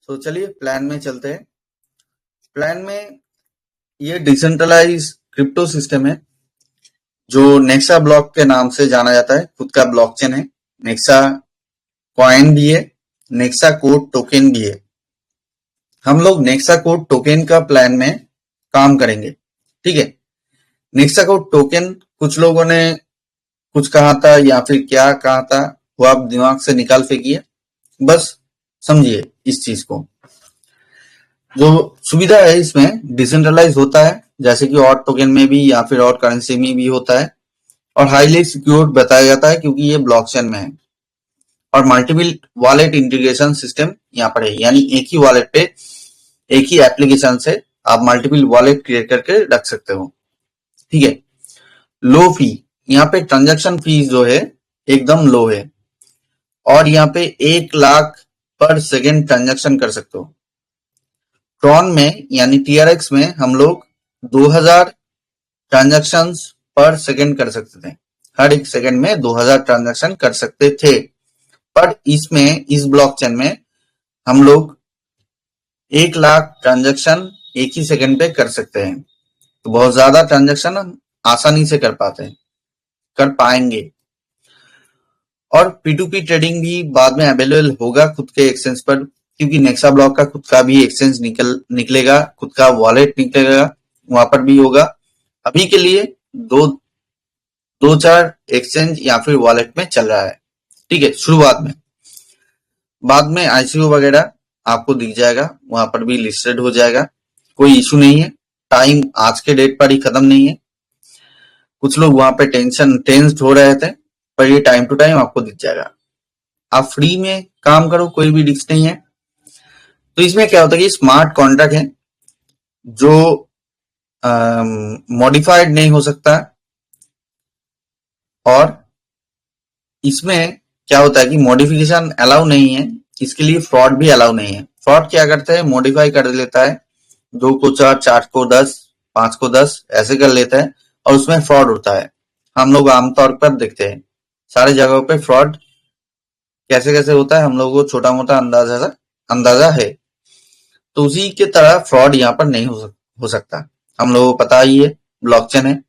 तो चलिए प्लान में चलते हैं। प्लान में ये डिसेंट्रलाइज क्रिप्टो सिस्टम है जो नेक्सा ब्लॉक के नाम से जाना जाता है। खुद का ब्लॉकचेन है, नेक्सा कॉइन भी है, नेक्सा कोड टोकन भी है। हम लोग नेक्सा कोड टोकन का प्लान में काम करेंगे, ठीक है। नेक्सा कोड टोकन कुछ लोगों ने कुछ कहा था या फिर क्या कहा था वो आप दिमाग से निकाल फेंकिए, बस समझिए इस चीज को। जो सुविधा है इसमें डिसेंट्रलाइज होता है, जैसे कि और टोकन में भी या फिर और करेंसी में भी होता है, और हाईली सिक्योर बताया जाता है क्योंकि ये ब्लॉकचेन में है। और मल्टीपल वॉलेट इंटीग्रेशन सिस्टम यहाँ पर है, यानी एक ही वॉलेट पे एक ही एप्लीकेशन से आप मल्टीपल वॉलेट क्रिएट करके रख सकते हो, ठीक है। लो फी, यहाँ पे ट्रांजैक्शन फीस जो है एकदम लो है, और यहाँ पे 1 लाख पर सेकेंड ट्रांजैक्शन कर सकते हो। ट्रॉन में यानी TRX में हम लोग 2000 ट्रांजैक्शन पर सेकेंड कर सकते थे। हर एक सेकेंड में 2000 ट्रांजैक्शन कर सकते थे, पर इसमें इस ब्लॉकचेन में हम लोग 1 लाख ट्रांजैक्शन एक ही सेकेंड पे कर सकते हैं। तो बहुत ज्यादा ट्रांजैक्शन हम आसानी से कर पाएंगे। और P2P ट्रेडिंग भी बाद में अवेलेबल होगा खुद के एक्सचेंज पर, क्योंकि नेक्सा ब्लॉक का खुद का भी एक्सचेंज निकलेगा, खुद का वॉलेट निकलेगा, वहां पर भी होगा। अभी के लिए दो चार एक्सचेंज या फिर वॉलेट में चल रहा है, ठीक है, शुरुआत में। बाद में ICO वगैरह आपको दिख जाएगा, वहां पर भी लिस्टेड हो जाएगा, कोई इशू नहीं है। टाइम आज के डेट पर ही खत्म नहीं है। कुछ लोग वहां पे टेंस्ड हो रहे थे, पर ये टाइम टू टाइम आपको दिख जाएगा। आप फ्री में काम करो, कोई भी रिस्क नहीं है। तो इसमें क्या होता है कि स्मार्ट कॉन्ट्रैक्ट है जो मॉडिफाइड नहीं हो सकता, और इसमें क्या होता है कि मॉडिफिकेशन अलाउ नहीं है, इसके लिए फ्रॉड भी अलाउ नहीं है। फ्रॉड क्या करता है, मॉडिफाई कर लेता है, 2 को 4, 4 को 10, 5 को 10 ऐसे कर लेता है, और उसमें फ्रॉड होता है। हम लोग आमतौर पर देखते हैं सारी जगहों पे फ्रॉड कैसे कैसे होता है, हम लोगों को छोटा मोटा अंदाजा है। तो उसी की तरह फ्रॉड यहाँ पर नहीं हो सकता, हम लोगों को पता ही है, ब्लॉकचेन है।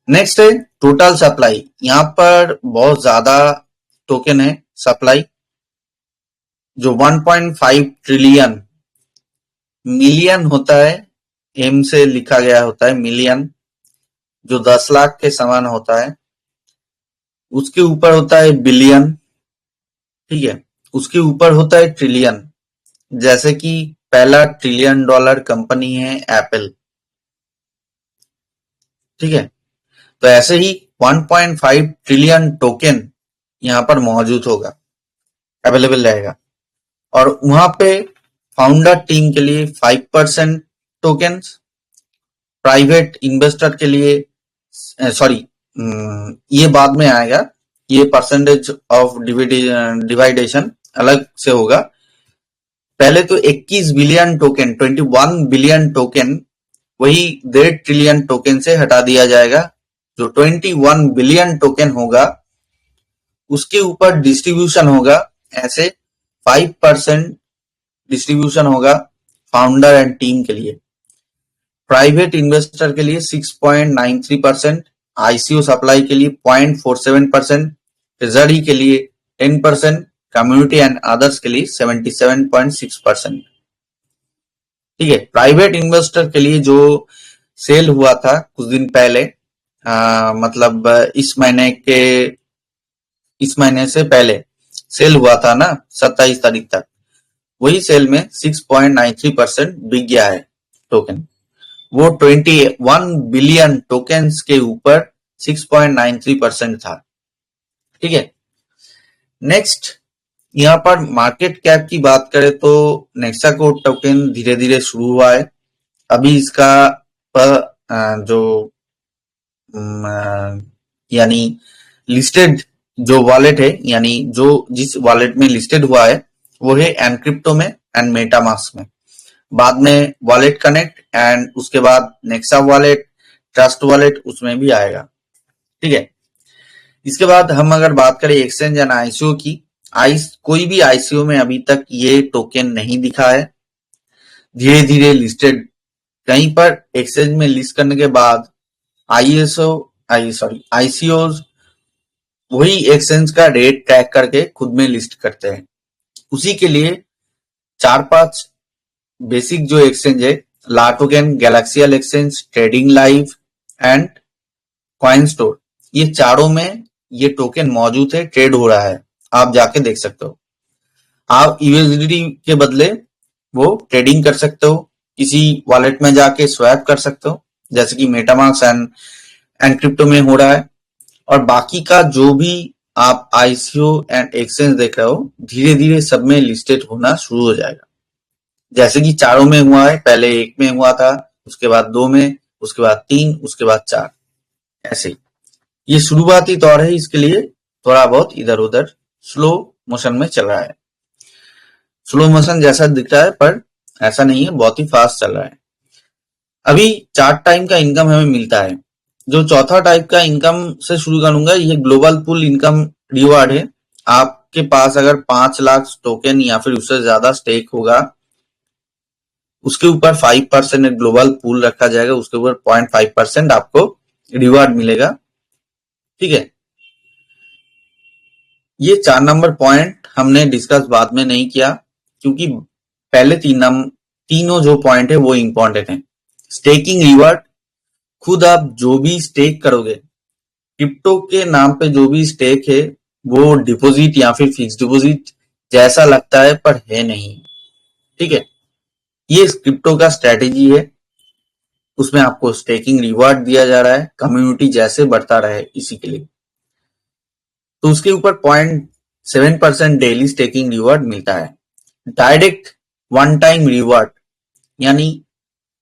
नेक्स्ट है टोटल सप्लाई। यहाँ पर बहुत ज्यादा टोकन है सप्लाई, जो 1.5 ट्रिलियन मिलियन होता है, एम से लिखा गया होता है मिलियन, जो 10 लाख के समान होता है। उसके ऊपर होता है बिलियन, ठीक है, उसके ऊपर होता है ट्रिलियन, जैसे कि पहला $1 ट्रिलियन कंपनी है एप्पल, ठीक है। तो ऐसे ही 1.5 ट्रिलियन टोकन यहाँ पर मौजूद होगा, अवेलेबल रहेगा। और वहां पे फाउंडर टीम के लिए 5% टोकन, प्राइवेट इन्वेस्टर के लिए ये बाद में आएगा, ये परसेंटेज ऑफ डिवाइडेशन अलग से होगा। पहले तो 21 बिलियन टोकन, 21 बिलियन टोकन वही 1.5 ट्रिलियन टोकन से हटा दिया जाएगा। जो 21 बिलियन टोकन होगा उसके ऊपर डिस्ट्रीब्यूशन होगा, ऐसे 5% डिस्ट्रीब्यूशन होगा फाउंडर एंड टीम के लिए, प्राइवेट इन्वेस्टर के लिए 6.93%, ICO सप्लाई के लिए 0.47%, ट्रेजरी के लिए 10%, कम्युनिटी एंड अदर्स के लिए 77.6%, ठीक है। प्राइवेट इन्वेस्टर के लिए जो सेल हुआ था कुछ दिन पहले, मतलब इस महीने से पहले सेल हुआ था ना, 27 तारीख तक, वही सेल में 6.93% बिक गया है टोकन। वो 21 बिलियन टोकन्स के ऊपर 6.93% था, ठीक है। नेक्स्ट, यहाँ पर मार्केट कैप की बात करें तो नेक्सा कोड टोकन धीरे धीरे शुरू हुआ है। अभी इसका जो यानी लिस्टेड जो वॉलेट है, यानी जो जिस वॉलेट में लिस्टेड हुआ है वो है एनक्रिप्टो में एंड मेटामास्क में। बाद में वॉलेट कनेक्ट एंड उसके बाद नेक्सा वॉलेट, ट्रस्ट वॉलेट उसमें भी आएगा, ठीक है। इसके बाद हम अगर बात करें एक्सचेंज एंड ICO की, कोई भी आईसीओ में अभी तक ये टोकन नहीं दिखा है। धीरे धीरे लिस्टेड कहीं पर एक्सचेंज में लिस्ट करने के बाद आईसीओज वही एक्सचेंज का रेट ट्रैक करके खुद में लिस्ट करते हैं। उसी के लिए 4-5 बेसिक जो एक्सचेंज है, Latoken, Galaxial exchange, trading live and coin store, ये चारों में ये टोकन मौजूद है, ट्रेड हो रहा है, आप जाके देख सकते हो। आप यूएसडीटी के बदले वो ट्रेडिंग कर सकते हो, किसी वॉलेट में जाके स्वैप कर सकते हो, जैसे कि मेटामास्क एंड क्रिप्टो में हो रहा है। और बाकी का जो भी आप आईसीओ एंड एक्सचेंज देख रहे हो, धीरे धीरे सब में लिस्टेड होना शुरू हो जाएगा। जैसे कि चारों में हुआ है, पहले एक में हुआ था, उसके बाद 2 में, उसके बाद 3, उसके बाद 4, ऐसे। ये शुरुआती दौर है, इसके लिए थोड़ा बहुत इधर उधर स्लो मोशन में चल रहा है। स्लो मोशन जैसा दिख रहा है पर ऐसा नहीं है, बहुत ही फास्ट चल रहा है। अभी 4 टाइम का इनकम हमें मिलता है। जो चौथा टाइप का इनकम से शुरू करूंगा, ये ग्लोबल पूल इनकम रिवार्ड है। आपके पास अगर 5 लाख टोकन या फिर उससे ज्यादा स्टेक होगा, उसके ऊपर 5% ग्लोबल पूल रखा जाएगा, उसके ऊपर 0.5% आपको रिवार्ड मिलेगा। ठीक है, ये 4 नंबर पॉइंट हमने डिस्कस बाद में नहीं किया, क्योंकि पहले तीनों जो पॉइंट है वो इंपॉर्टेंट है। स्टेकिंग रिवार्ड, खुद आप जो भी स्टेक करोगे, क्रिप्टो के नाम पे जो भी स्टेक है, वो डिपॉजिट या फिर फिक्स डिपॉजिट जैसा लगता है पर है नहीं। ठीक है, ये क्रिप्टो का स्ट्रेटेजी है, उसमें आपको स्टेकिंग रिवार्ड दिया जा रहा है, कम्युनिटी जैसे बढ़ता रहे इसी के लिए। तो उसके ऊपर 0.7% डेली स्टेकिंग रिवार्ड मिलता है। डायरेक्ट वन टाइम रिवार्ड, यानी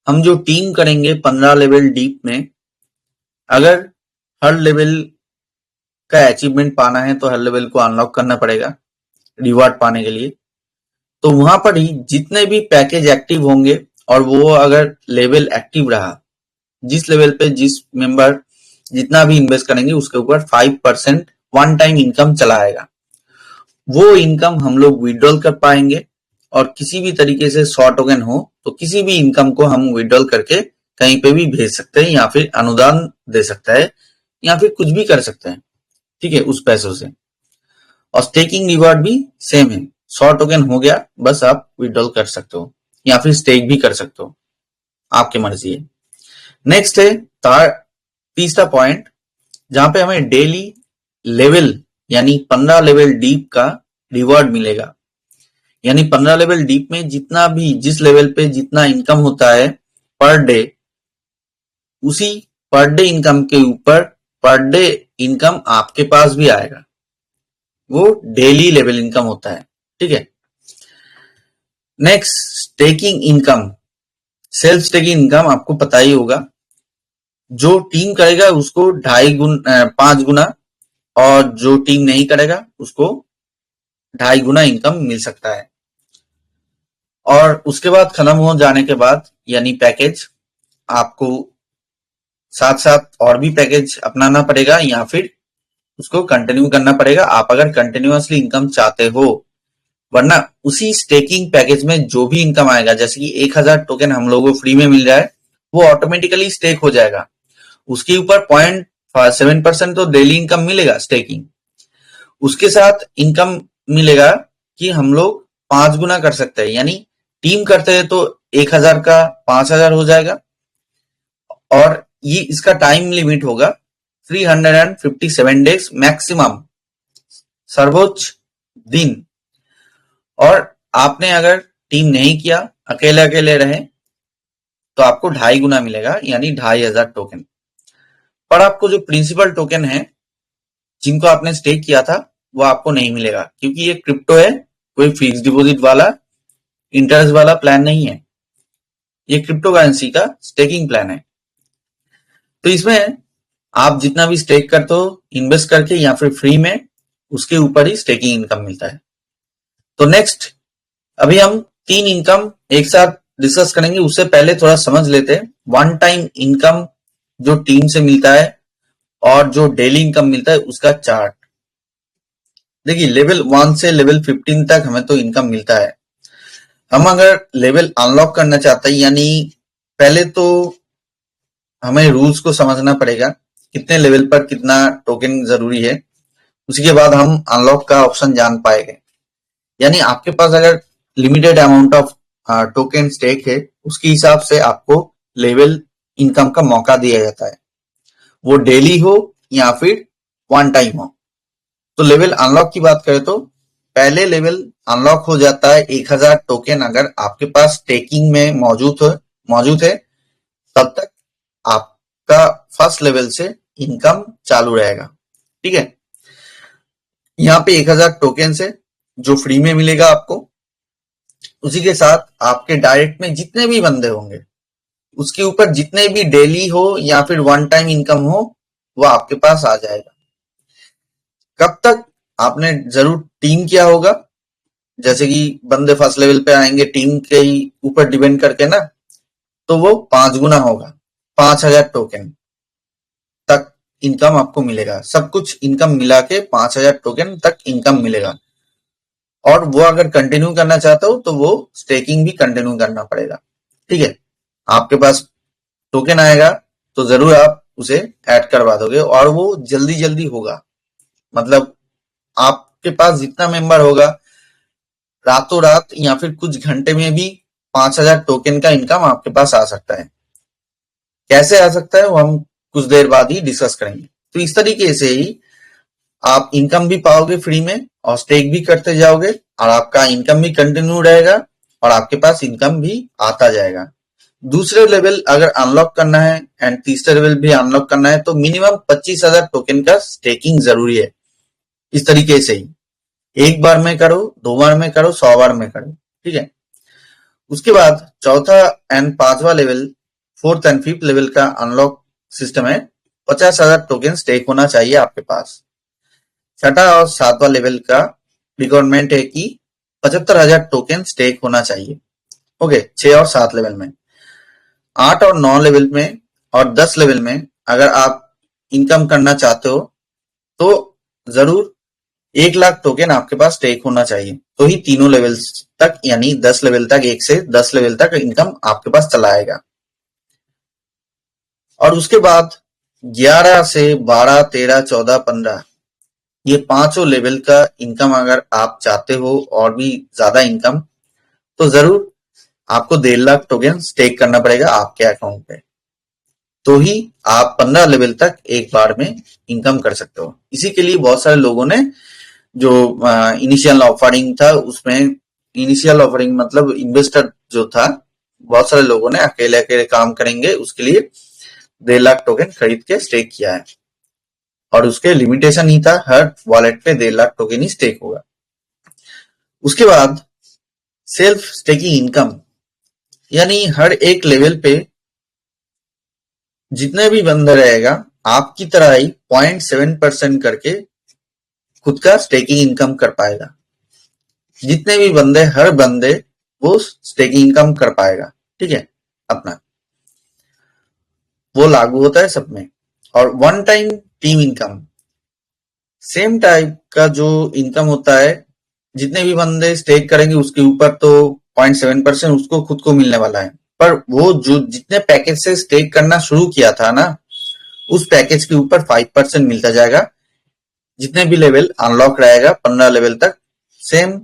हम जो टीम करेंगे 15 लेवल डीप में, अगर हर लेवल का अचीवमेंट पाना है तो हर लेवल को अनलॉक करना पड़ेगा रिवार्ड पाने के लिए। तो वहां पर ही जितने भी पैकेज एक्टिव होंगे और वो अगर लेवल एक्टिव रहा, जिस लेवल पे जिस मेंबर जितना भी इन्वेस्ट करेंगे उसके ऊपर 5% वन टाइम इनकम चला आएगा। वो इनकम हम लोग विड्रॉल कर पाएंगे, और किसी भी तरीके से 100 टोकन हो तो किसी भी इनकम को हम विड्रॉल करके कहीं पे भी भेज सकते हैं, या फिर अनुदान दे सकता है, या फिर कुछ भी कर सकते हैं। ठीक है, उस पैसों से। और स्टेकिंग रिवार्ड भी सेम है, 100 टोकन हो गया, बस आप विड्रॉल कर सकते हो या फिर स्टेक भी कर सकते हो, आपकी मर्जी है। नेक्स्ट है तीसरा पॉइंट, जहां पे हमें डेली लेवल यानी 15 लेवल डीप का रिवार्ड मिलेगा। यानी 15 लेवल डीप में जितना भी जिस लेवल पे जितना इनकम होता है पर डे, उसी पर डे इनकम के ऊपर पर डे इनकम आपके पास भी आएगा। वो डेली लेवल इनकम होता है। ठीक है, next staking income, self staking income आपको पता ही होगा। जो टीम करेगा उसको 5 गुना, और जो टीम नहीं करेगा उसको 2.5 गुना इनकम मिल सकता है। और उसके बाद खत्म हो जाने के बाद, यानी पैकेज, आपको साथ साथ और भी पैकेज अपनाना पड़ेगा या फिर उसको कंटिन्यू करना पड़ेगा, आप अगर कंटिन्यूअसली इनकम चाहते हो। वरना उसी स्टेकिंग पैकेज में जो भी इनकम आएगा, जैसे कि 1000 टोकन हम लोगों को फ्री में मिल रहा है, वो ऑटोमेटिकली स्टेक हो जाएगा। उसके ऊपर 0.7% तो डेली इनकम मिलेगा स्टेकिंग। उसके साथ इनकम मिलेगा कि हम लोग 5 गुना कर सकते हैं, यानी टीम करते हैं तो 1000 का 5000 हो जाएगा। और ये इसका टाइम लिमिट होगा 357 डेज मैक्सिमम, सर्वोच्च दिन। और आपने अगर टीम नहीं किया, अकेले अकेले रहे, तो आपको 2.5 गुना मिलेगा, यानी 2500 टोकन। पर आपको जो प्रिंसिपल टोकन है जिनको आपने स्टेक किया था, वो आपको नहीं मिलेगा, क्योंकि ये क्रिप्टो है, कोई फिक्स डिपॉजिट वाला इंटरेस्ट वाला प्लान नहीं है। ये क्रिप्टो करेंसी का स्टेकिंग प्लान है। तो इसमें आप जितना भी स्टेक करते हो इन्वेस्ट करके या फिर फ्री में, उसके ऊपर ही स्टेकिंग इनकम मिलता है। तो नेक्स्ट, अभी हम 3 इनकम एक साथ डिस्कस करेंगे। उससे पहले थोड़ा समझ लेते हैं वन टाइम इनकम जो टीम से मिलता है और जो डेली इनकम मिलता है, उसका चार्ट। देखिए लेवल 1 से लेवल 15 तक हमें तो इनकम मिलता है। हम अगर लेवल अनलॉक करना चाहते हैं, यानी पहले तो हमें रूल्स को समझना पड़ेगा, कितने लेवल पर कितना टोकन जरूरी है, उसके बाद हम अनलॉक का ऑप्शन जान पाएंगे। यानी आपके पास अगर limited amount of token stake है, उसके हिसाब से आपको लेवल इनकम का मौका दिया जाता है, वो डेली हो या फिर वन टाइम हो। तो लेवल अनलॉक की बात करें तो पहले लेवल अनलॉक हो जाता है 1000 टोकन अगर आपके पास स्टेकिंग में मौजूद है, तब तक आपका फर्स्ट लेवल से इनकम चालू रहेगा। ठीक है, यहाँ पे 1000 टोकन है जो फ्री में मिलेगा आपको। उसी के साथ आपके डायरेक्ट में जितने भी बंदे होंगे, उसके ऊपर जितने भी डेली हो या फिर वन टाइम इनकम हो, वो आपके पास आ जाएगा। कब तक? आपने जरूर टीम किया होगा, जैसे कि बंदे फर्स्ट लेवल पे आएंगे टीम के ही ऊपर डिपेंड करके ना, तो वो 5 गुना होगा, 5000 टोकन तक इनकम आपको मिलेगा। सब कुछ इनकम मिला के 5000 टोकन तक इनकम मिलेगा। और वो अगर कंटिन्यू करना चाहते हो तो वो स्टेकिंग भी कंटिन्यू करना पड़ेगा। ठीक है, आपके पास टोकन आएगा तो जरूर आप उसे ऐड करवा दोगे, और वो जल्दी जल्दी होगा। मतलब आपके पास जितना मेंबर होगा, रातों रात या फिर कुछ घंटे में भी 5000 टोकन का इनकम आपके पास आ सकता है। कैसे आ सकता है वो हम कुछ देर बाद ही डिस्कस करेंगे। तो इस तरीके से ही आप इनकम भी पाओगे फ्री में, और स्टेक भी करते जाओगे, और आपका इनकम भी कंटिन्यू रहेगा, और आपके पास इनकम भी आता जाएगा। दूसरे लेवल अगर अनलॉक करना है एंड तीसरे लेवल भी अनलॉक करना है, तो मिनिमम 25,000 टोकन का स्टेकिंग जरूरी है। इस तरीके से ही एक बार में करो, 2 बार में करो, 100 बार में करो। ठीक है, उसके बाद चौथा एंड पांचवा level, fourth and fifth level का अनलॉक सिस्टम है। 50,000 टोकन स्टेक होना चाहिए आपके पास। छठा और सातवां लेवल का रिक्वायरमेंट है कि 75,000 टोकन स्टेक होना चाहिए। ओके, 6 और 7 लेवल में। 8 और 9 लेवल में और 10 लेवल में अगर आप इनकम करना चाहते हो, तो जरूर 1 लाख टोकन आपके पास स्टेक होना चाहिए, तो ही तीनों लेवल तक, यानी 10 लेवल तक, 1 से 10 लेवल तक इनकम आपके पास चला आएगा। और उसके बाद 11 से 12, 13, 14, 15, ये पांचों लेवल का इनकम अगर आप चाहते हो और भी ज्यादा इनकम, तो जरूर आपको 1.5 लाख टोकन स्टेक करना पड़ेगा आपके अकाउंट पे, तो ही आप 15 लेवल तक एक बार में इनकम कर सकते हो। इसी के लिए बहुत सारे लोगों ने जो इनिशियल ऑफरिंग था, उसमें इनिशियल ऑफरिंग मतलब इन्वेस्टर जो था, बहुत सारे लोगों ने अकेले अकेले काम करेंगे उसके लिए 1.5 लाख टोकन खरीद के स्टेक किया है, और उसके लिमिटेशन ही था हर वॉलेट पे 1.5 लाख टोकन ही स्टेक होगा। उसके बाद सेल्फ स्टेकिंग इनकम, यानी हर एक लेवल पे जितने भी बंदा रहेगा, आपकी तरह ही 0.7% करके खुद का स्टेकिंग इनकम कर पाएगा। जितने भी बंदे, हर बंदे वो स्टेकिंग इनकम कर पाएगा। ठीक है, अपना वो लागू होता है सब में। और one time team income, same type का जो इनकम होता है, जितने भी बंदे स्टेक करेंगे उसके ऊपर तो 0.7% उसको खुद को मिलने वाला है, पर वो जो जितने पैकेज से स्टेक करना शुरू किया था ना, उस पैकेज के ऊपर 5% मिलता जाएगा। जितने भी लेवल अनलॉक रहेगा 15 लेवल तक, सेम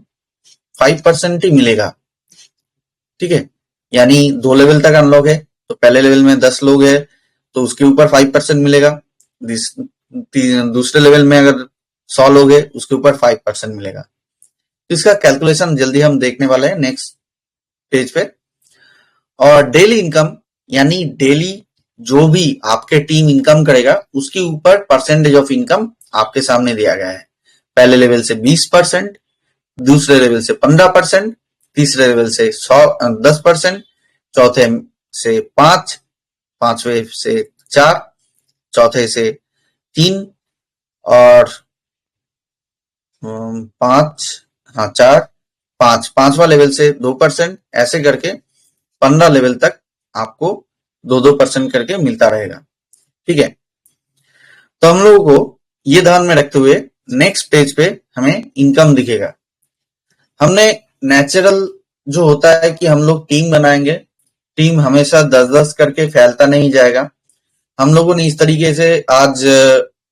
5% ही मिलेगा। ठीक है, यानी 2 लेवल तक अनलॉक है, तो पहले लेवल में 10 लोग है तो उसके ऊपर 5% मिलेगा। दूसरे लेवल में अगर 100 लोग है, उसके ऊपर 5% मिलेगा। तो इसका कैलकुलेशन जल्दी हम देखने वाले हैं नेक्स्ट पेज पे। और डेली इनकम, यानी डेली जो भी आपके टीम इनकम करेगा, उसके ऊपर परसेंटेज ऑफ इनकम आपके सामने दिया गया है। पहले लेवल से 20%, दूसरे लेवल से 15%, तीसरे लेवल से 10%, चौथे से 5, पांचवे से 4, चौथे से 3, और 5, हाँ 4, 5, पांचवा लेवल से 2%, ऐसे करके 15 लेवल तक आपको 2% करके मिलता रहेगा। ठीक है, तो हम लोगों को ये ध्यान में रखते हुए नेक्स्ट पेज पे हमें इनकम दिखेगा। हमने नेचुरल जो होता है कि हम लोग टीम बनाएंगे, टीम हमेशा 10-10 करके फैलता नहीं जाएगा। हम लोगों ने इस तरीके से आज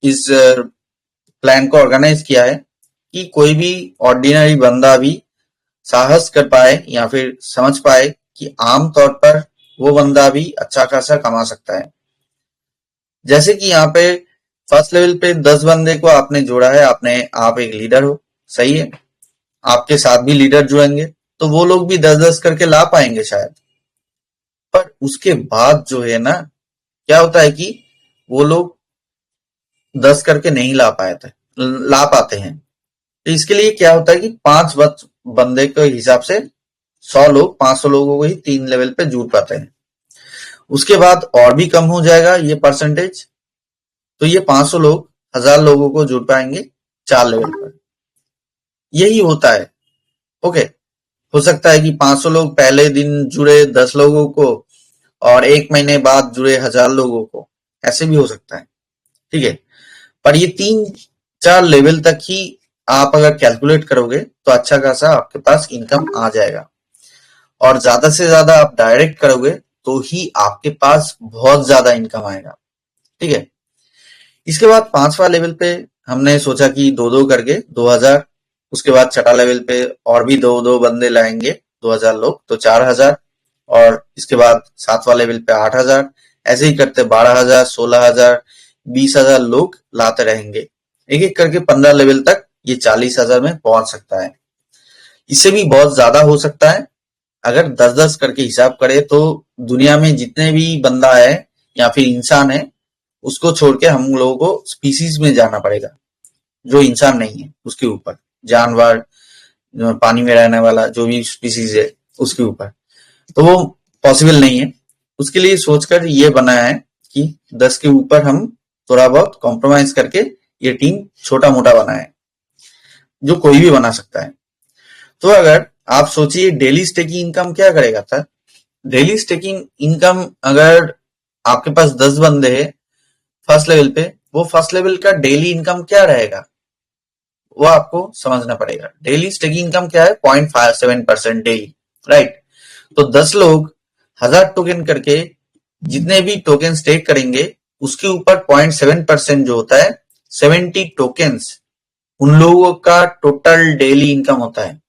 इस प्लान को ऑर्गेनाइज किया है कि कोई भी ऑर्डिनरी बंदा भी साहस कर पाए या फिर समझ पाए कि आम तौर पर वो बंदा भी अच्छा खासा कमा सकता है। जैसे कि यहाँ पे फर्स्ट लेवल पे 10 बंदे को आपने जोड़ा है, आप एक लीडर हो, सही है। आपके साथ भी लीडर जुड़ेंगे तो वो लोग भी 10-10 करके ला पाएंगे शायद, पर उसके बाद जो है ना, क्या होता है कि वो लोग 10 करके नहीं ला पाते हैं। तो इसके लिए क्या होता है कि 5 बंदे के हिसाब से 100 लोग 500 लोगों को ही 3 लेवल पे जुड़ पाते हैं। उसके बाद और भी कम हो जाएगा ये परसेंटेज, तो ये 500 लोग 1000 लोगों को जुड़ पाएंगे 4 लेवल पर। यही होता है। ओके, हो सकता है कि 500 लोग पहले दिन जुड़े 10 लोगों को और 1 महीने बाद जुड़े 1000 लोगों को, ऐसे भी हो सकता है। ठीक है, पर ये 3-4 लेवल तक ही आप अगर कैलकुलेट करोगे तो अच्छा खासा आपके पास इनकम आ जाएगा, और ज्यादा से ज्यादा आप डायरेक्ट करोगे तो ही आपके पास बहुत ज्यादा इनकम आएगा। ठीक है, इसके बाद 5वां लेवल पे हमने सोचा कि 2-2 करके 2000, उसके बाद छठा लेवल पे और भी 2-2 बंदे लाएंगे 2000 लोग तो 4000, और इसके बाद 7वां लेवल पे 8000, ऐसे ही करते 12000, 16000, 20000 लोग लाते रहेंगे। एक एक करके 15 लेवल तक ये 40,000 में पहुंच सकता है। इससे भी बहुत ज्यादा हो सकता है। अगर 10-10 करके हिसाब करें तो दुनिया में जितने भी बंदा है या फिर इंसान है, उसको छोड़ के हम लोगों को स्पीसीज में जाना पड़ेगा जो इंसान नहीं है, उसके ऊपर जानवर, पानी में रहने वाला जो भी स्पीसीज है उसके ऊपर, तो वो पॉसिबल नहीं है। उसके लिए सोचकर ये बनाया है कि 10 के ऊपर हम थोड़ा बहुत कॉम्प्रोमाइज करके ये टीम छोटा मोटा बनाया है, जो कोई भी बना सकता है। तो अगर आप सोचिए डेली स्टेकिंग इनकम क्या करेगा था। डेली स्टेकिंग इनकम, अगर आपके पास 10 बंदे हैं फर्स्ट लेवल पे, वो फर्स्ट लेवल का डेली इनकम क्या रहेगा वो आपको समझना पड़ेगा। डेली स्टेकिंग इनकम क्या है, 0.57% डेली, राइट। तो 10 लोग 1000 टोकन करके जितने भी टोकन स्टेक करेंगे उसके ऊपर 0.7% जो होता है 70 टोकन्स, उन लोगों का टोटल डेली इनकम होता है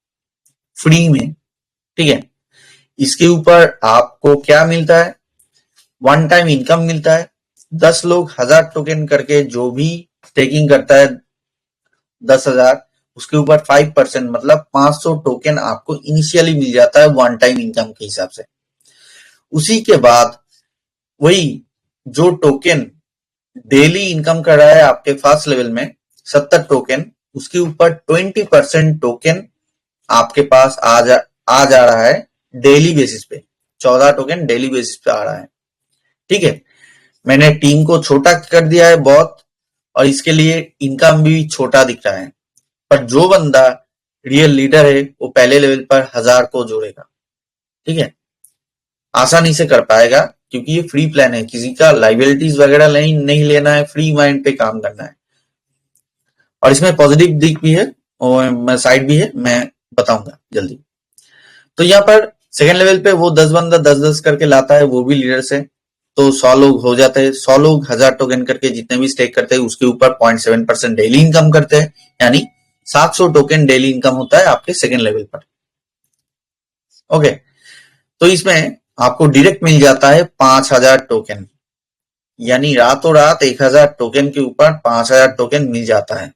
फ्री में। ठीक है, इसके ऊपर आपको क्या मिलता है, वन टाइम इनकम मिलता है। 10 लोग 1000 टोकन करके जो भी स्टेकिंग करता है 10,000, उसके ऊपर 5% मतलब 500 टोकन आपको इनिशियली मिल जाता है वन टाइम इनकम के हिसाब से। उसी के बाद वही जो टोकन डेली इनकम कर रहा है आपके फर्स्ट लेवल में 70 टोकन, उसके ऊपर 20% टोकन आपके पास आ जा रहा है डेली बेसिस पे। 14 टोकन डेली बेसिस पे आ रहा है। ठीक है, मैंने टीम को छोटा कर दिया है बहुत, और इसके लिए इनकम भी छोटा दिख रहा है, पर जो बंदा रियल लीडर है वो पहले लेवल पर 1000 को जोड़ेगा। ठीक है, आसानी से कर पाएगा क्योंकि ये फ्री प्लान है, किसी का लाइबिलिटीज वगैरह नहीं लेना है, फ्री माइंड पे काम करना है। और इसमें पॉजिटिव दिख भी है और साइड भी है, मैं बताऊंगा जल्दी। तो यहाँ पर सेकेंड लेवल पे वो 10 बंदा 10-10 करके लाता है, वो भी लीडर से, तो 100 लोग हो जाते हैं। 100 लोग 1000 टोकन करके जितने भी स्टेक करते हैं उसके ऊपर 0.7% डेली इनकम करते हैं, यानी 700 टोकन डेली इनकम होता है आपके सेकेंड लेवल पर। ओके, तो इसमें आपको डायरेक्ट मिल जाता है 5000 टोकन, यानी रातों रात 1000 टोकन के ऊपर 5000 टोकन मिल जाता है।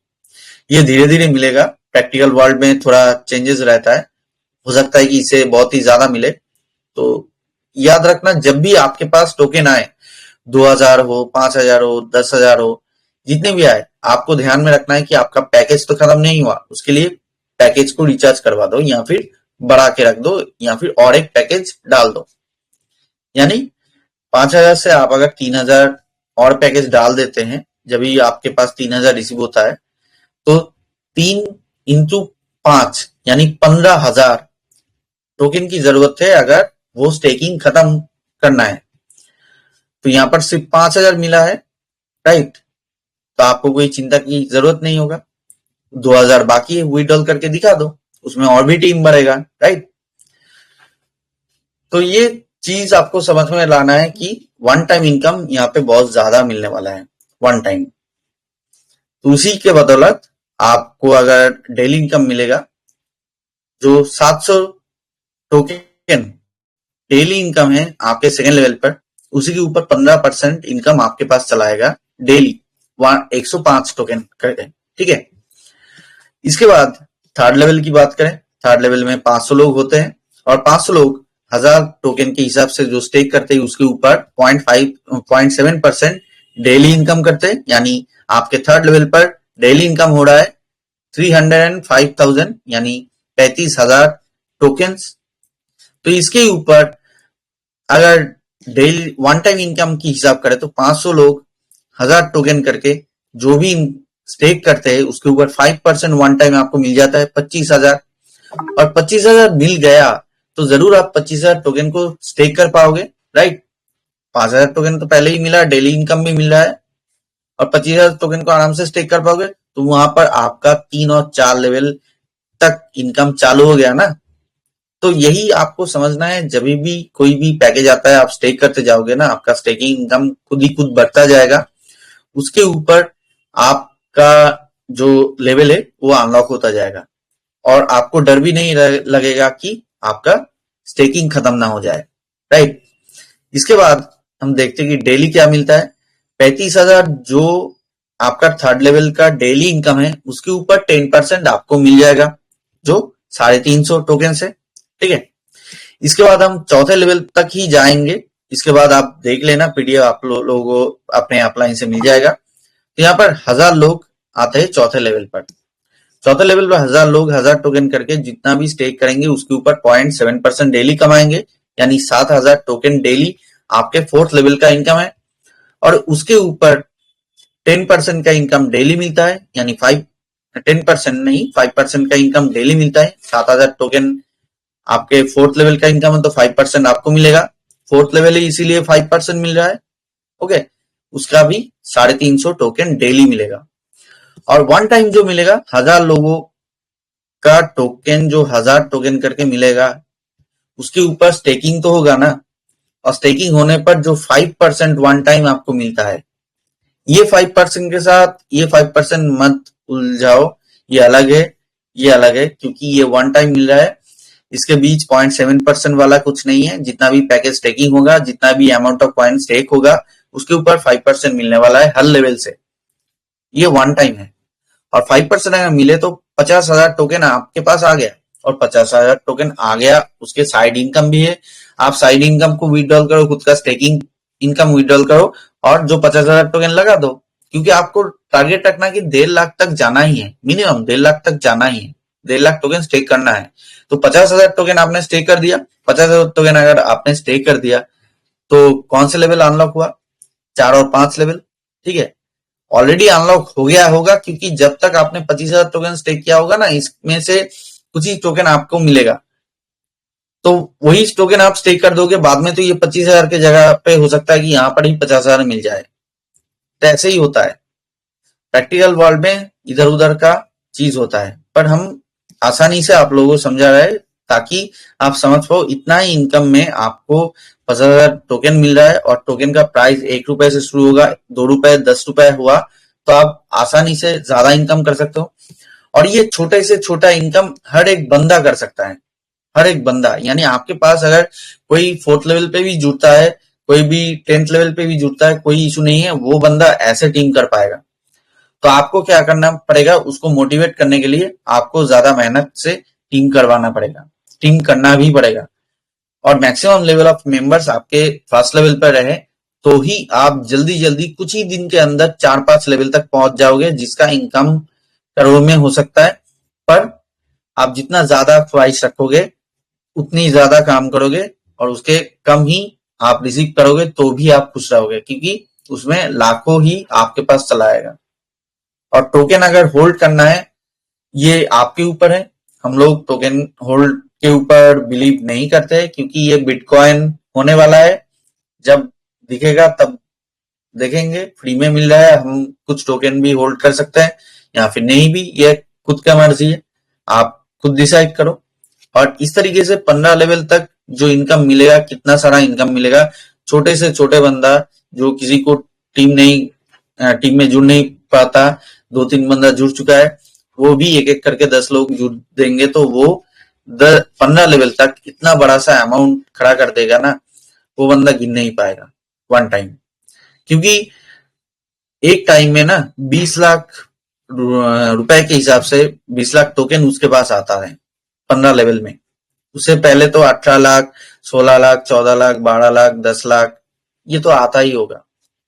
ये धीरे धीरे मिलेगा, प्रैक्टिकल वर्ल्ड में थोड़ा चेंजेस रहता है, हो सकता है कि इसे बहुत ही ज्यादा मिले। तो याद रखना, जब भी आपके पास टोकन आए, 2000 हो, 5000 हो, 10,000 हो, जितने भी आए, आपको ध्यान में रखना है कि आपका पैकेज तो खत्म नहीं हुआ, उसके लिए पैकेज को रिचार्ज करवा दो या फिर बढ़ा के रख दो या फिर और एक पैकेज डाल दो। यानी 5000 से आप अगर 3000 और पैकेज डाल देते हैं, जब भी आपके पास 3000 रिसीव होता है, तो 3 into 5 यानी 15,000 टोकन की जरूरत है अगर वो स्टेकिंग खत्म करना है। तो यहाँ पर सिर्फ 5000 मिला है, राइट, तो आपको कोई चिंता की जरूरत नहीं होगा। 2000 बाकी है, विड्रॉल करके दिखा दो, उसमें और भी टीम बढ़ेगा, राइट। तो ये चीज आपको समझ में लाना है कि वन टाइम इनकम यहाँ पे बहुत ज्यादा मिलने वाला है, वन टाइम। तो उसी के बदौलत आपको अगर डेली इनकम मिलेगा, जो 700 टोकन डेली इनकम है आपके सेकेंड लेवल पर, उसी के ऊपर 15% इनकम आपके पास चलाएगा डेली 105 टोकन करके, ठीक है। इसके बाद थर्ड लेवल की बात करें, थर्ड लेवल में 500 लोग होते हैं और 500 लोग 1000 टोकन के हिसाब से जो स्टेक करते हैं उसके ऊपर 0.7% डेली इनकम करते हैं। यानी आपके थर्ड लेवल पर डेली इनकम हो रहा है 305,000 यानी 35,000 टोकन्स। तो इसके ऊपर अगर डेली वन टाइम इनकम की हिसाब करें तो 500 लोग 1000 टोकन करके जो भी स्टेक करते हैं उसके ऊपर 5% वन टाइम आपको मिल जाता है 25,000। और 25,000 मिल गया तो जरूर आप 25,000 टोकन को स्टेक कर पाओगे, राइट। 5,000 टोकन तो पहले ही मिला, डेली इनकम भी मिल रहा है और 25,000 टोकन को आराम से स्टेक कर पाओगे, तो वहां पर आपका 3 और 4 लेवल तक इनकम चालू हो गया ना। तो यही आपको समझना है, जब भी कोई भी पैकेज आता है आप स्टेक करते जाओगे ना, आपका स्टेकिंग इनकम खुद ही खुद बढ़ता जाएगा, उसके ऊपर आपका जो लेवल है वो अनलॉक होता जाएगा और आपको डर भी नहीं लगेगा कि आपका स्टेकिंग खत्म ना हो जाए, राइट। इसके बाद हम देखते हैं कि डेली क्या मिलता है। 35,000 जो आपका थर्ड लेवल का डेली इनकम है उसके ऊपर 10% आपको मिल जाएगा, जो 350 टोकन से, ठीक है। इसके बाद हम चौथे लेवल तक ही जाएंगे, इसके बाद आप देख लेना, पीडीएफ आप लोगों को अपने अपलाइन से मिल जाएगा। तो यहाँ पर 1000 लोग आते हैं चौथे लेवल पर। चौथे लेवल पर 1000 लोग 1000 टोकन करके जितना भी स्टेक करेंगे उसके ऊपर 0.7% डेली कमाएंगे, यानी 7,000 टोकन डेली आपके फोर्थ लेवल का इनकम है। और उसके ऊपर 10% का इनकम डेली मिलता है, यानी 10% नहीं 5% का इनकम डेली मिलता है। 7,000 टोकन आपके फोर्थ लेवल का इनकम है तो 5% आपको मिलेगा, फोर्थ लेवल है इसीलिए 5% मिल रहा है, ओके। उसका भी 350 टोकन डेली मिलेगा। और वन टाइम जो मिलेगा 1000 लोगों का टोकन, जो 1000 टोकन करके मिलेगा उसके ऊपर स्टेकिंग तो होगा ना, और स्टेकिंग होने पर जो 5% वन टाइम आपको मिलता है, ये 5% के साथ ये 5% मत उलझाओ, ये अलग है, ये अलग है, क्योंकि ये वन टाइम मिल रहा है। इसके बीच 0.7% वाला कुछ नहीं है। जितना भी पैकेज स्टेकिंग होगा, जितना भी अमाउंट ऑफ कॉइन स्टेक होगा, उसके ऊपर 5% मिलने वाला है हर लेवल से, ये वन टाइम है। और 5% अगर मिले तो 50,000 टोकन आपके पास आ गया, और 50,000 टोकन आ गया उसके साइड इनकम भी है। आप साइड इनकम को विड्रॉल करो, खुद का स्टेकिंग इनकम विड्रॉल करो और जो 50,000 टोकन लगा दो, क्योंकि आपको टारगेट रखना कि 1.5 लाख तक जाना ही है, मिनिमम 1.5 लाख तक जाना ही है, 1.5 लाख टोकन स्टेक करना है। तो 50,000 टोकन आपने स्टेक कर दिया, 50,000 टोकन अगर आपने स्टेक कर दिया तो कौन से लेवल अनलॉक हुआ, 4 और 5 लेवल, ठीक है। ऑलरेडी अनलॉक हो गया होगा, क्योंकि जब तक आपने 25,000 टोकन स्टेक किया होगा ना, इसमें से कुछ ही टोकन आपको मिलेगा, तो वही टोकन आप स्टेक कर दोगे। बाद में तो ये 25,000 के जगह पे हो सकता है कि यहाँ पर ही 50,000 मिल जाए। तो ऐसे ही होता है प्रैक्टिकल वर्ल्ड में, इधर उधर का चीज होता है, पर हम आसानी से आप लोगों को समझा रहे हैं ताकि आप समझ पाओ। इतना ही इनकम में आपको 50,000 टोकन मिल रहा है और टोकन का प्राइस 1 रुपए से शुरू होगा, 2 रुपए 10 रुपए हुआ तो आप आसानी से ज्यादा इनकम कर सकते हो। और ये छोटे से छोटा इनकम हर एक बंदा कर सकता है, हर एक बंदा। यानी आपके पास अगर कोई फोर्थ लेवल पे भी जुड़ता है, कोई भी 10th लेवल पे भी जुड़ता है, कोई इशू नहीं है, वो बंदा ऐसे टीम कर पाएगा। तो आपको क्या करना पड़ेगा, उसको मोटिवेट करने के लिए आपको ज्यादा मेहनत से टीम करवाना पड़ेगा, टीम करना भी पड़ेगा। और मैक्सिमम लेवल ऑफ मेंबर्स आपके फर्स्ट लेवल पर रहे तो ही आप जल्दी जल्दी कुछ ही दिन के अंदर 4-5 लेवल तक पहुंच जाओगे, जिसका इनकम करोड़ में हो सकता है। पर आप जितना ज्यादा ख्वाहिश रखोगे उतनी ज्यादा काम करोगे और उसके कम ही आप रिसीव करोगे तो भी आप खुश रहोगे, क्योंकि उसमें लाखों ही आपके पास चला आएगा। और टोकन अगर होल्ड करना है ये आपके ऊपर है। हम लोग टोकन होल्ड के ऊपर बिलीव नहीं करते, क्योंकि ये बिटकॉइन होने वाला है, जब दिखेगा तब देखेंगे। फ्री में मिल रहा है, हम कुछ टोकन भी होल्ड कर सकते हैं या फिर नहीं भी, ये खुद का मर्जी है, आप खुद डिसाइड करो। और इस तरीके से 15 लेवल तक जो इनकम मिलेगा, कितना सारा इनकम मिलेगा, छोटे से छोटे बंदा जो किसी को टीम में जुड़ नहीं पाता, 2-3 बंदा जुड़ चुका है, वो भी एक एक करके 10 लोग जुड़ देंगे तो वो 15 लेवल तक इतना बड़ा सा अमाउंट खड़ा कर देगा ना, वो बंदा गिन नहीं पाएगा वन टाइम। क्योंकि एक टाइम में ना 20 लाख रुपए के हिसाब से 20 लाख टोकन उसके पास आता है 15 लेवल में। उससे पहले तो 18 लाख, 16 लाख, 14 लाख, 12 लाख, 10 लाख, ये तो आता ही होगा।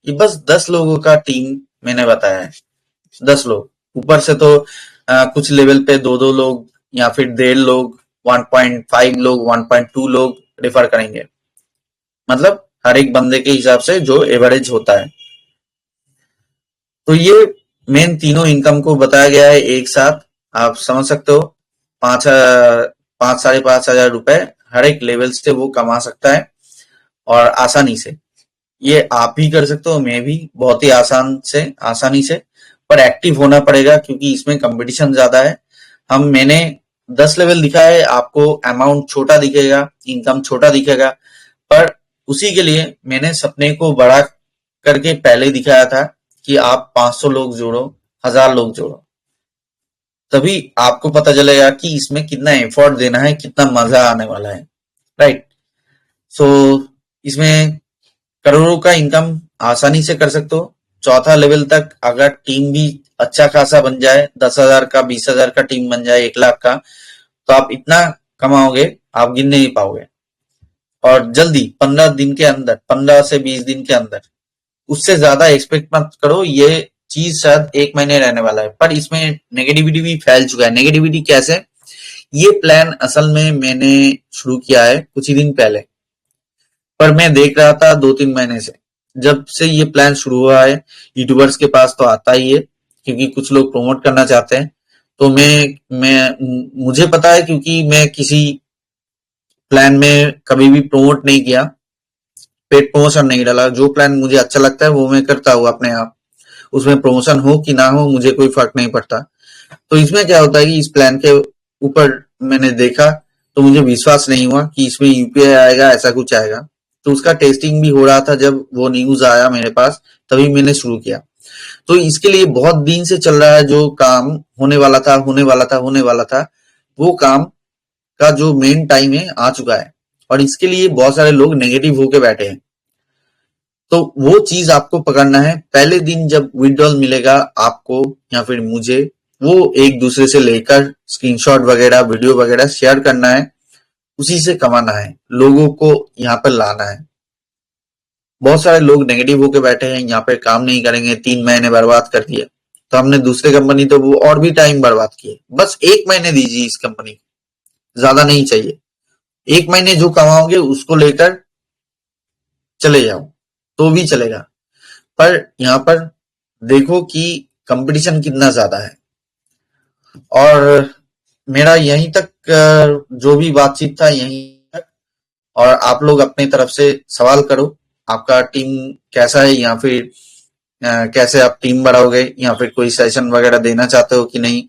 ये बस 10 लोगों का टीम मैंने बताया है, 10 लोग। ऊपर से तो कुछ लेवल पे 2-2 लोग या फिर 1.5 लोग, 1.5 लोग, 1.2 लोग रेफर करेंगे। मतलब हर एक बंदे के हिसाब से जो एवरेज होता है। तो ये मेन तीनों इनकम को बताया गया है एक साथ, आप समझ सकते हो। 5,000-5,500 रुपए हर एक लेवल से वो कमा सकता है और आसानी से। ये आप भी कर सकते हो, मैं भी, बहुत ही आसानी से। पर एक्टिव होना पड़ेगा क्योंकि इसमें कंपटीशन ज्यादा है। मैंने 10 लेवल दिखा है, आपको अमाउंट छोटा दिखेगा, इनकम छोटा दिखेगा, पर उसी के लिए मैंने सपने को बड़ा करके पहले दिखाया था कि आप 500 लोग जोड़ो, 1000 लोग जोड़ो, तभी आपको पता चलेगा कि इसमें कितना एफर्ट देना है, कितना मजा आने वाला है, राइट। सो इसमें करोड़ों का इनकम आसानी से कर सकते हो। चौथा लेवल तक अगर टीम भी अच्छा खासा बन जाए, 10,000 का, 20,000 का टीम बन जाए, 1 लाख का, तो आप इतना कमाओगे आप गिन नहीं पाओगे। और जल्दी 15 दिन के अंदर, 15 से 20 दिन के अंदर, उससे ज्यादा एक्सपेक्ट मत करो। ये चीज शायद 1 महीने रहने वाला है, पर इसमें नेगेटिविटी भी फैल चुका है। नेगेटिविटी कैसे? ये प्लान असल में मैंने शुरू किया है कुछ ही दिन पहले, पर मैं देख रहा था 2-3 महीने से, जब से ये प्लान शुरू हुआ है। यूट्यूबर्स के पास तो आता ही है क्योंकि कुछ लोग प्रमोट करना चाहते हैं। तो मुझे पता है क्योंकि मैं किसी प्लान में कभी भी प्रमोट नहीं किया, पेड प्रमोशन नहीं डाला। जो प्लान मुझे अच्छा लगता है वो मैं करता हूँ अपने आप, उसमें प्रमोशन हो कि ना हो मुझे कोई फर्क नहीं पड़ता। तो इसमें क्या होता है कि इस प्लान के ऊपर मैंने देखा तो मुझे विश्वास नहीं हुआ कि इसमें यूपीआई आएगा, ऐसा कुछ आएगा। तो उसका टेस्टिंग भी हो रहा था, जब वो न्यूज आया मेरे पास तभी मैंने शुरू किया। तो इसके लिए बहुत दिन से चल रहा है, जो काम होने वाला था, वो काम का जो मेन टाइम है आ चुका है। और इसके लिए बहुत सारे लोग नेगेटिव होके बैठे हैं। तो वो चीज आपको पकड़ना है। पहले दिन जब विड्रॉल मिलेगा आपको या फिर मुझे, वो एक दूसरे से लेकर स्क्रीनशॉट वगैरह, वीडियो वगैरह शेयर करना है, उसी से कमाना है, लोगों को यहाँ पर लाना है। बहुत सारे लोग नेगेटिव होके बैठे हैं, यहाँ पे काम नहीं करेंगे, 3 महीने बर्बाद कर दिए। तो हमने दूसरे कंपनी, तो वो और भी टाइम बर्बाद किए। बस 1 महीने दीजिए इस कंपनी को, ज्यादा नहीं चाहिए। 1 महीने जो कमाओगे उसको लेकर चले जाओ तो भी चलेगा। पर यहाँ पर देखो कि कंपटीशन कितना ज्यादा है। और मेरा यहीं तक जो भी बातचीत था यहीं तक। और आप लोग अपनी तरफ से सवाल करो, आपका टीम कैसा है, या फिर कैसे आप टीम बढ़ाओगे, या फिर कोई सेशन वगैरह देना चाहते हो कि नहीं,